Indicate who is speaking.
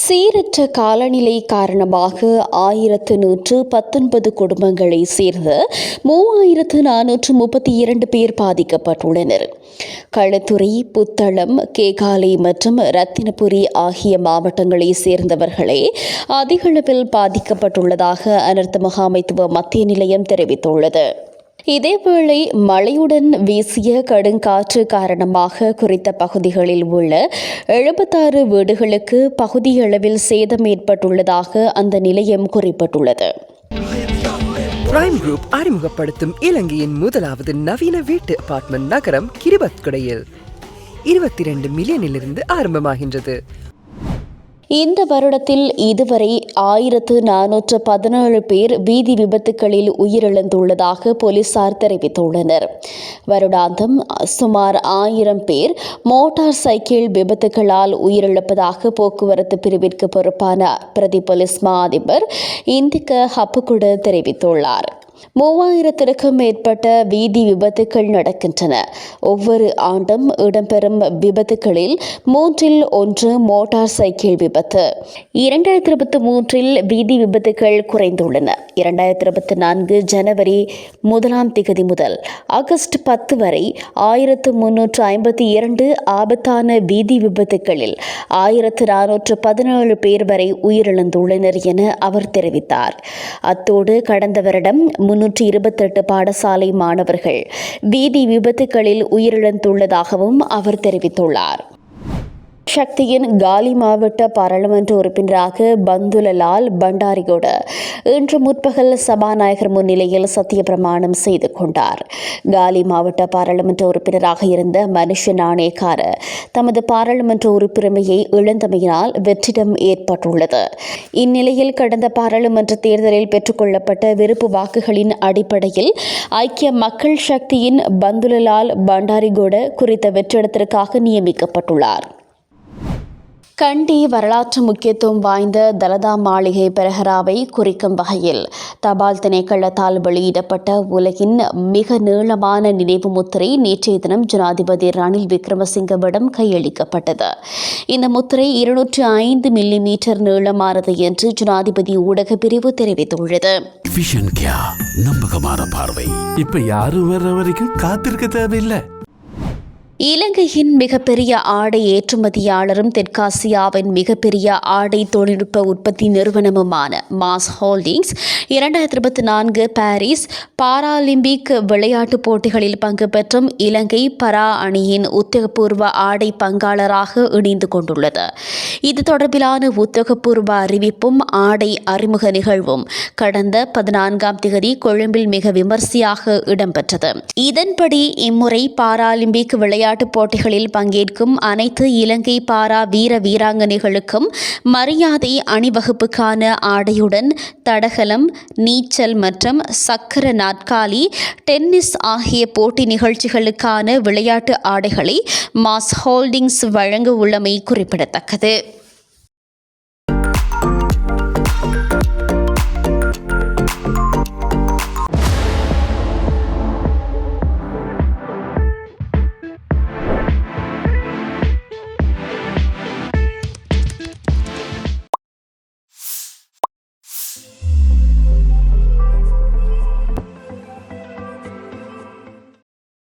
Speaker 1: சீரற்ற காலநிலை காரணமாக 1119 குடும்பங்களை சேர்ந்த 3432 பேர் பாதிக்கப்பட்டுள்ளனர். களுத்துறை, புத்தளம், கேகாலை மற்றும் ரத்தினபுரி ஆகிய மாவட்டங்களை சேர்ந்தவர்களே அதிகளவில் பாதிக்கப்பட்டுள்ளதாக அனர்த்த முகாமைத்துவ மத்திய நிலையம் தெரிவித்துள்ளது. இதேவேளை மழையுடன் வீசிய கடுங்காற்று காரணமாக குறித்த பகுதிகளில் உள்ள 76 வீடுகளுக்கு பகுதியளவில் சேதம் ஏற்பட்டுள்ளதாக அந்த நிலையம் குறிப்பிட்டுள்ளது.
Speaker 2: பிரைம் குரூப் அறிமுகப்படுத்தும் இலங்கையின் முதலாவது நவீன வீட்டு அபார்ட்மெண்ட் நகரம் கிரிபத்குடையில் 22 மில்லியனிலிருந்து ஆரம்பமாகின்றது.
Speaker 1: இந்த வருடத்தில் இதுவரை 1417 பேர் வீதி விபத்துகளில் உயிரிழந்துள்ளதாக போலீசார் தெரிவித்துள்ளனர். வருடாந்தம் சுமார் 1000 பேர் மோட்டார் சைக்கிள் விபத்துகளால் உயிரிழப்பதாக போக்குவரத்து பிரிவிற்கு பொறுப்பான பிரதி போலீஸ் மா அதிபர் இந்திக்க ஹப்புகுட தெரிவித்துள்ளார். 3000க்கும் மேற்பட்ட வீதி விபத்துகள் நடக்கின்றன. ஒவ்வொரு ஆண்டும் இடம்பெறும் விபத்துகளில் 1 மோட்டார் சைக்கிள் விபத்து. 2023இல் வீதி விபத்துகள் குறைந்துள்ளன. 2024 ஜனவரி 1 முதல் ஆகஸ்ட் 10 வரை 1352 ஆபத்தான வீதி விபத்துகளில் 1417 பேர் வரை உயிரிழந்துள்ளனர் என அவர் தெரிவித்தார். அத்தோடு கடந்த வருடம் 328 பாடசாலை மாணவர்கள் வீதி விபத்துகளில் உயிரிழந்துள்ளதாகவும் அவர் தெரிவித்துள்ளார். சக்தியின் காலி மாவட்ட பாராளுமன்ற உறுப்பினராக பந்துலலால் பண்டாரிகொட இன்று முற்பகல் சபாநாயகர் முன்னிலையில் சத்திய பிரமாணம் செய்து கொண்டார். காலி மாவட்ட பாராளுமன்ற உறுப்பினராக இருந்த மனுஷ நாணயக்கார தமது பாராளுமன்ற உறுப்புரிமையை இழந்தமையினால் வெற்றிடம் ஏற்பட்டுள்ளது. இந்நிலையில் கடந்த பாராளுமன்ற தேர்தலில் பெற்றுக்கொள்ளப்பட்ட விருப்பு வாக்குகளின் அடிப்படையில் ஐக்கிய மக்கள் சக்தியின் பந்துலலால் பண்டாரிகொட குறித்த வெற்றிடத்திற்காக நியமிக்கப்பட்டுள்ளார். கண்டி வரலாற்று முக்கியத்துவம் வாய்ந்த தலதா மாளிகை பெரஹராவை குறிக்கும் வகையில் தபால் திணைக்களத்தால் வெளியிடப்பட்ட உலகின் மிக நீளமான நினைவு முத்திரை நேற்றைய தினம் ஜனாதிபதி ரணில் விக்ரமசிங்கவிடம் கையளிக்கப்பட்டது. இந்த முத்திரை 205 மில்லிமீட்டர் நீளமானது என்று ஜனாதிபதி ஊடக பிரிவு தெரிவித்துள்ளது.
Speaker 3: நம்பகமான பார்வை. இப்ப யாரும் வர்ற வரைக்கும் காத்திருக்க தேவையில்லை.
Speaker 1: இலங்கையின் மிகப்பெரிய ஆடை ஏற்றுமதியாளரும் தெற்காசியாவின் மிகப்பெரிய ஆடை தொழில்நுட்ப உற்பத்தி நிறுவனமுமான மாஸ் ஹோல்டிங்ஸ் 2024 பாரிஸ் பாராலிம்பிக் விளையாட்டுப் போட்டிகளில் பங்கு பெற்றும் இலங்கை பரா அணியின் உத்தியோகபூர்வ ஆடை பங்காளராக இணைந்து கொண்டுள்ளது. இது தொடர்பிலான உத்தியோகபூர்வ அறிவிப்பும் ஆடை அறிமுக நிகழ்வும் கடந்த 14 கொழும்பில் மிக விமர்சையாக இடம்பெற்றது. இதன்படி இம்முறை பாராலிம்பிக் விளையாட்டுப் போட்டிகளில் பங்கேற்கும் அனைத்து இலங்கை பாரா வீர வீராங்கனைகளுக்கும் மரியாதை அணிவகுப்புக்கான ஆடையுடன் தடகளம், நீச்சல் மற்றும் சக்கர நாற்காலி, டென்னிஸ் ஆகிய போட்டி நிகழ்ச்சிகளுக்கான விளையாட்டு ஆடைகளை மாஸ் ஹோல்டிங்ஸ் வழங்க உள்ளமை குறிப்பிடத்தக்கது.